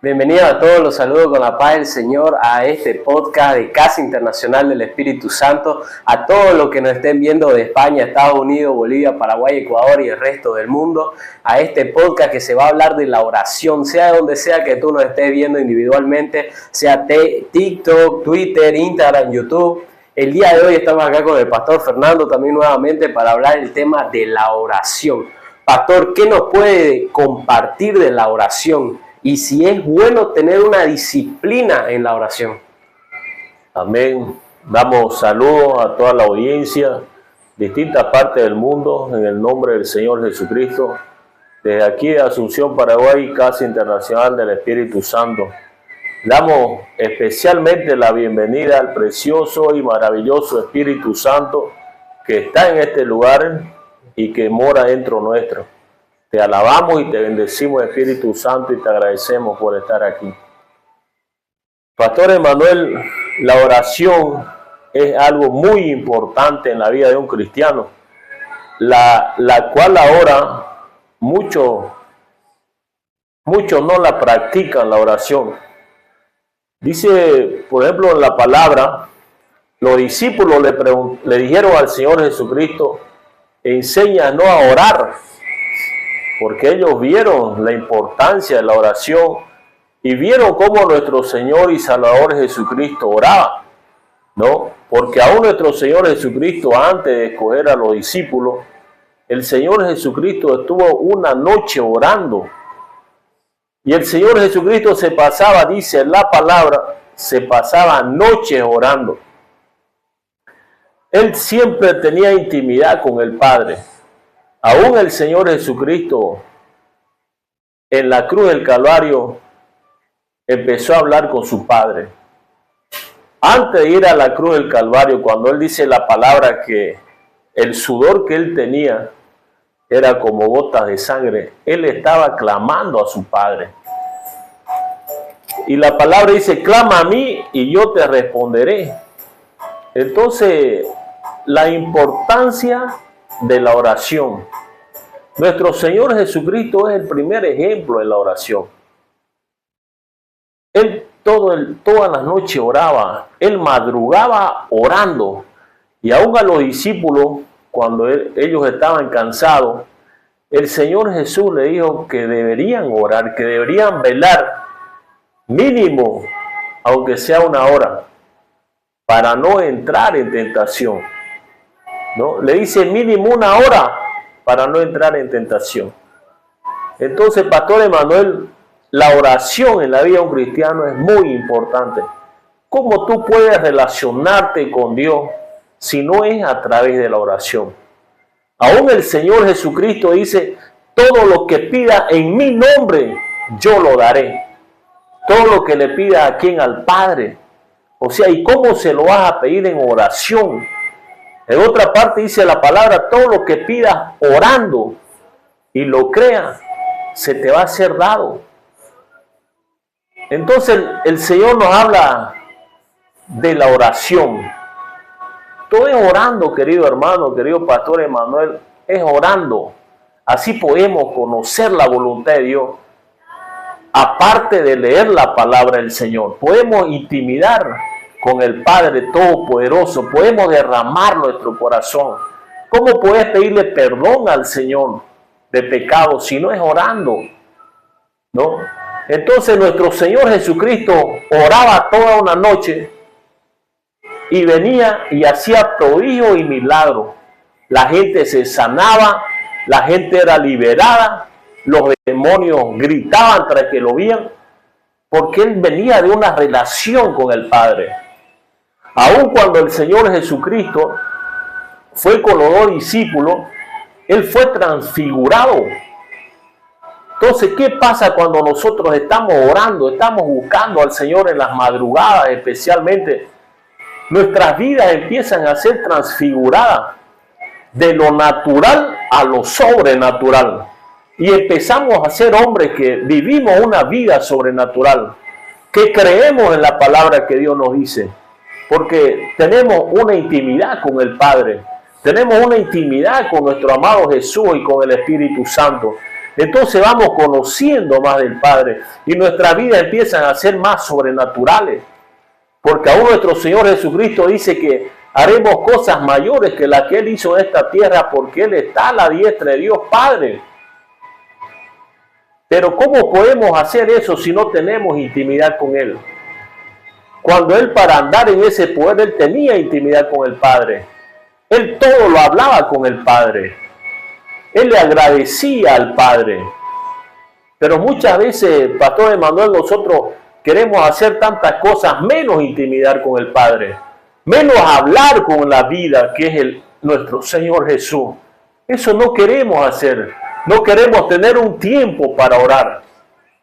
Bienvenidos a todos, los saludo con la paz del Señor a este podcast de Casa Internacional del Espíritu Santo, a todos los que nos estén viendo de España, Estados Unidos, Bolivia, Paraguay, Ecuador y el resto del mundo, a este podcast que se va a hablar de la oración, sea donde sea que tú nos estés viendo individualmente, sea TikTok, Twitter, Instagram, YouTube. El día de hoy estamos acá con el Pastor Fernando también nuevamente para hablar del tema de la oración. Pastor, ¿qué nos puede compartir de la oración? Y si es bueno tener una disciplina en la oración. Amén. Damos saludos a toda la audiencia, distintas partes del mundo, en el nombre del Señor Jesucristo. Desde aquí de Asunción, Paraguay, Casa Internacional del Espíritu Santo. Damos especialmente la bienvenida al precioso y maravilloso Espíritu Santo que está en este lugar y que mora dentro nuestro. Te alabamos y te bendecimos, Espíritu Santo, y te agradecemos por estar aquí. Pastor Emanuel, la oración es algo muy importante en la vida de un cristiano, la cual ahora muchos no la practican, la oración. Dice, por ejemplo, en la palabra, los discípulos le dijeron al Señor Jesucristo, enséñanos a orar, porque ellos vieron la importancia de la oración y vieron cómo nuestro Señor y Salvador Jesucristo oraba, ¿no? Porque aún nuestro Señor Jesucristo, antes de escoger a los discípulos, el Señor Jesucristo estuvo una noche orando. Y el Señor Jesucristo se pasaba, dice la palabra, se pasaba noches orando. Él siempre tenía intimidad con el Padre. Aún el Señor Jesucristo en la cruz del Calvario empezó a hablar con su Padre. Antes de ir a la cruz del Calvario, cuando Él dice la palabra que el sudor que Él tenía era como gotas de sangre, Él estaba clamando a su Padre. Y la palabra dice, clama a mí y yo te responderé. Entonces, la importancia de la oración. Nuestro Señor Jesucristo es el primer ejemplo de la oración. Él todas las noches oraba, Él madrugaba orando. Y aún a los discípulos, cuando ellos estaban cansados, el Señor Jesús le dijo que deberían orar, que deberían velar mínimo, aunque sea una hora, para no entrar en tentación. ¿No? Le dice mínimo una hora para no entrar en tentación. Entonces, Pastor Emanuel, la oración en la vida de un cristiano es muy importante. ¿Cómo tú puedes relacionarte con Dios si no es a través de la oración? Aún el Señor Jesucristo dice, todo lo que pida en mi nombre, yo lo daré. Todo lo que le pida a quien, al Padre. O sea, ¿y cómo se lo vas a pedir en oración? En otra parte dice la palabra, todo lo que pidas orando y lo creas, se te va a ser dado. Entonces el Señor nos habla de la oración. Todo es orando, querido hermano, querido Pastor Emanuel, es orando. Así podemos conocer la voluntad de Dios. Aparte de leer la palabra del Señor, podemos intimidar con el Padre Todopoderoso, podemos derramar nuestro corazón. ¿Cómo puedes pedirle perdón al Señor de pecado si no es orando? ¿No? Entonces nuestro Señor Jesucristo oraba toda una noche y venía y hacía prodigio y milagro. La gente se sanaba, la gente era liberada, los demonios gritaban tras que lo veían, porque Él venía de una relación con el Padre. Aun cuando el Señor Jesucristo fue con los dos discípulos, Él fue transfigurado. Entonces, ¿qué pasa cuando nosotros estamos orando, estamos buscando al Señor en las madrugadas especialmente? Nuestras vidas empiezan a ser transfiguradas de lo natural a lo sobrenatural. Y empezamos a ser hombres que vivimos una vida sobrenatural, que creemos en la palabra que Dios nos dice. Porque tenemos una intimidad con el Padre, tenemos una intimidad con nuestro amado Jesús y con el Espíritu Santo. entonces vamos conociendo más del Padre y nuestras vidas empiezan a ser más sobrenaturales. Porque aún nuestro Señor Jesucristo dice que haremos cosas mayores que las que Él hizo en esta tierra porque Él está a la diestra de Dios Padre. Pero ¿cómo podemos hacer eso si no tenemos intimidad con Él? Cuando Él, para andar en ese poder, Él tenía intimidad con el Padre. Él todo lo hablaba con el Padre. Él le agradecía al Padre. Pero muchas veces, Pastor Emanuel, nosotros queremos hacer tantas cosas, menos intimidad con el Padre, menos hablar con la vida que es nuestro Señor Jesús. Eso no queremos hacer. No queremos tener un tiempo para orar.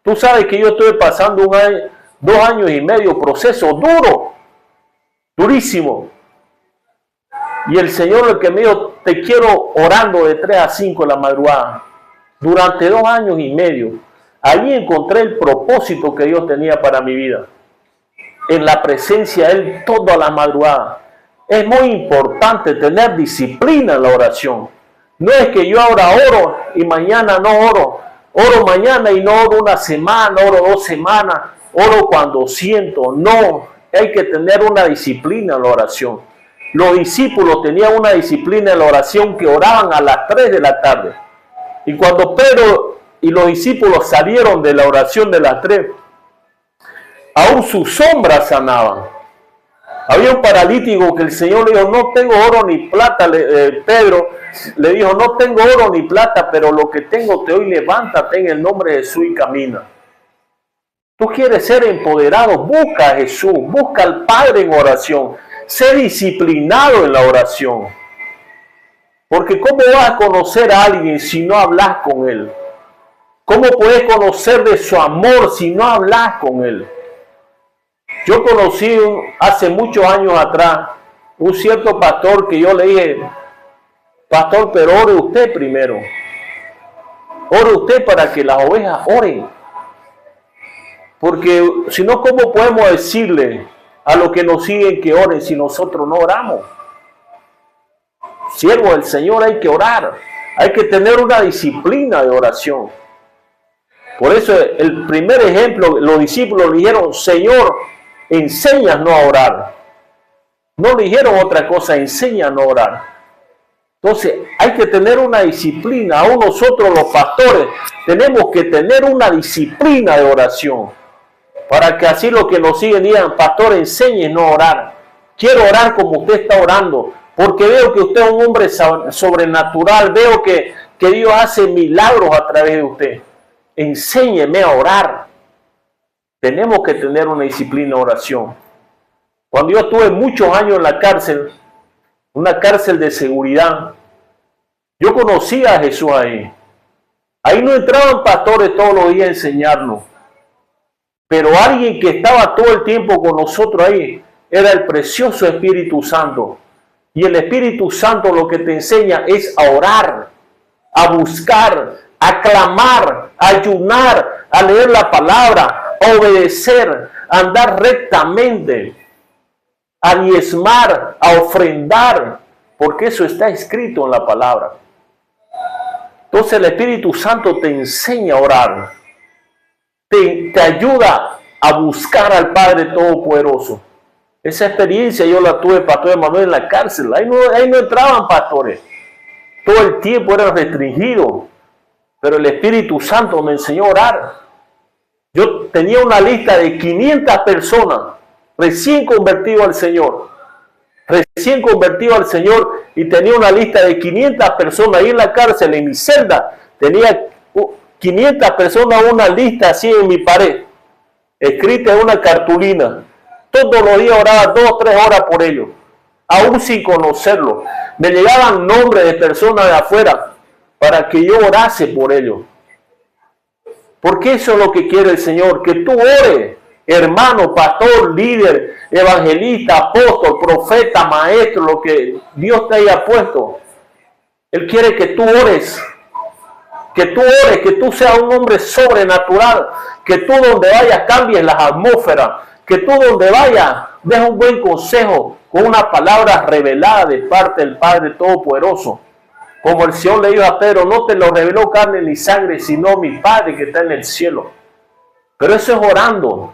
Tú sabes que yo estoy pasando 2 años y medio proceso duro, durísimo. Y el Señor el que me dijo, te quiero orando de 3 a 5 de la madrugada. Durante 2 años y medio. Allí encontré el propósito que Dios tenía para mi vida. En la presencia de Él toda la madrugada. Es muy importante tener disciplina en la oración. No es que yo ahora oro y mañana no oro. Oro mañana y no oro una semana, oro 2 semanas. Oro cuando siento. No, hay que tener una disciplina en la oración. Los discípulos tenían una disciplina en la oración que oraban a las 3 de la tarde. Y cuando Pedro y los discípulos salieron de la oración de las 3, aún sus sombras sanaban. Había un paralítico que el Señor le dijo, no tengo oro ni plata. Pedro le dijo, no tengo oro ni plata, pero lo que tengo te doy, levántate en el nombre de Jesús y camina. Tú quieres ser empoderado, busca a Jesús, busca al Padre en oración. Sé disciplinado en la oración. Porque ¿cómo vas a conocer a alguien si no hablas con Él? ¿Cómo puedes conocer de su amor si no hablas con Él? Yo conocí hace muchos años atrás un cierto pastor que yo le dije, pastor, pero ore usted primero. Ore usted para que las ovejas oren. Porque si no, ¿cómo podemos decirle a los que nos siguen que oren si nosotros no oramos? Siervo del Señor, hay que orar. Hay que tener una disciplina de oración. Por eso el primer ejemplo, los discípulos le dijeron, Señor, enséñanos a orar. No le dijeron otra cosa, enséñanos a orar. Entonces hay que tener una disciplina. Aún nosotros los pastores tenemos que tener una disciplina de oración. Para que así los que nos siguen digan, pastor, enséñenos a orar. Quiero orar como usted está orando. Porque veo que usted es un hombre sobrenatural. Veo que Dios hace milagros a través de usted. Enséñeme a orar. Tenemos que tener una disciplina de oración. Cuando yo estuve muchos años en la cárcel, una cárcel de seguridad, yo conocía a Jesús ahí. Ahí no entraban pastores todos los días a enseñarnos. Pero alguien que estaba todo el tiempo con nosotros ahí era el precioso Espíritu Santo. Y el Espíritu Santo lo que te enseña es a orar, a buscar, a clamar, a ayunar, a leer la palabra, a obedecer, a andar rectamente, a diezmar, a ofrendar, porque eso está escrito en la palabra. Entonces el Espíritu Santo te enseña a orar, te ayuda a buscar al Padre Todopoderoso. Esa experiencia yo la tuve, Pastor Emanuel, en la cárcel. Ahí no entraban pastores. Todo el tiempo era restringido. Pero el Espíritu Santo me enseñó a orar. Yo tenía una lista de 500 personas recién convertido al Señor. Recién convertido al Señor y tenía una lista de 500 personas ahí en la cárcel, en mi celda. Tenía 500 personas, una lista así en mi pared, escrita en una cartulina. Todos los días oraba 2 o 3 horas por ellos, aún sin conocerlo. Me llegaban nombres de personas de afuera para que yo orase por ellos. Porque eso es lo que quiere el Señor, que tú ores, hermano, pastor, líder, evangelista, apóstol, profeta, maestro, lo que Dios te haya puesto. Él quiere que tú ores, que tú seas un hombre sobrenatural, que tú donde vayas cambies las atmósferas, que tú donde vayas des un buen consejo con una palabra revelada de parte del Padre Todopoderoso. Como el Señor le dijo a Pedro, no te lo reveló carne ni sangre, sino mi Padre que está en el cielo. Pero eso es orando,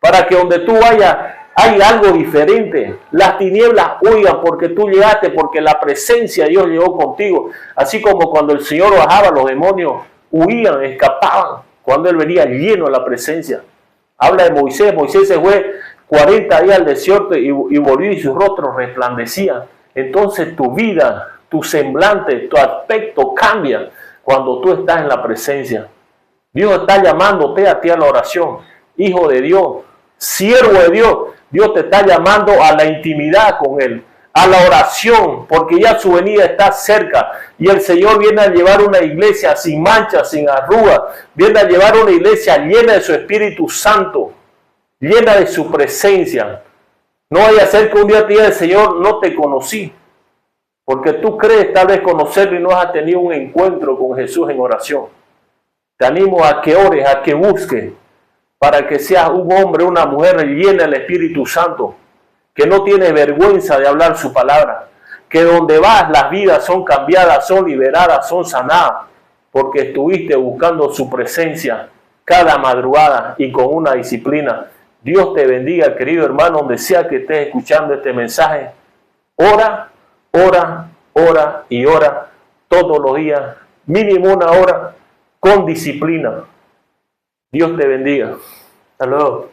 para que donde tú vayas hay algo diferente. Las tinieblas huyan porque tú llegaste, porque la presencia de Dios llegó contigo. Así como cuando el Señor bajaba, los demonios huían, escapaban, cuando Él venía lleno de la presencia. Habla de Moisés. Moisés se fue 40 días al desierto y volvió y su rostro resplandecía. Entonces tu vida, tu semblante, tu aspecto cambia cuando tú estás en la presencia. Dios está llamándote a ti a la oración. Hijo de Dios, siervo de Dios. Dios te está llamando a la intimidad con Él, a la oración, porque ya su venida está cerca. Y el Señor viene a llevar una iglesia sin manchas, sin arrugas. Viene a llevar una iglesia llena de su Espíritu Santo, llena de su presencia. No vaya a ser que un día te diga el Señor, no te conocí. Porque tú crees tal vez conocerlo y no has tenido un encuentro con Jesús en oración. Te animo a que ores, a que busques, para que seas un hombre, una mujer llena del Espíritu Santo, que no tiene vergüenza de hablar su palabra, que donde vas las vidas son cambiadas, son liberadas, son sanadas, porque estuviste buscando su presencia cada madrugada y con una disciplina. Dios te bendiga, querido hermano, donde sea que estés escuchando este mensaje. Ora, ora, ora y ora todos los días, mínimo una hora, con disciplina. Dios te bendiga. Hasta luego.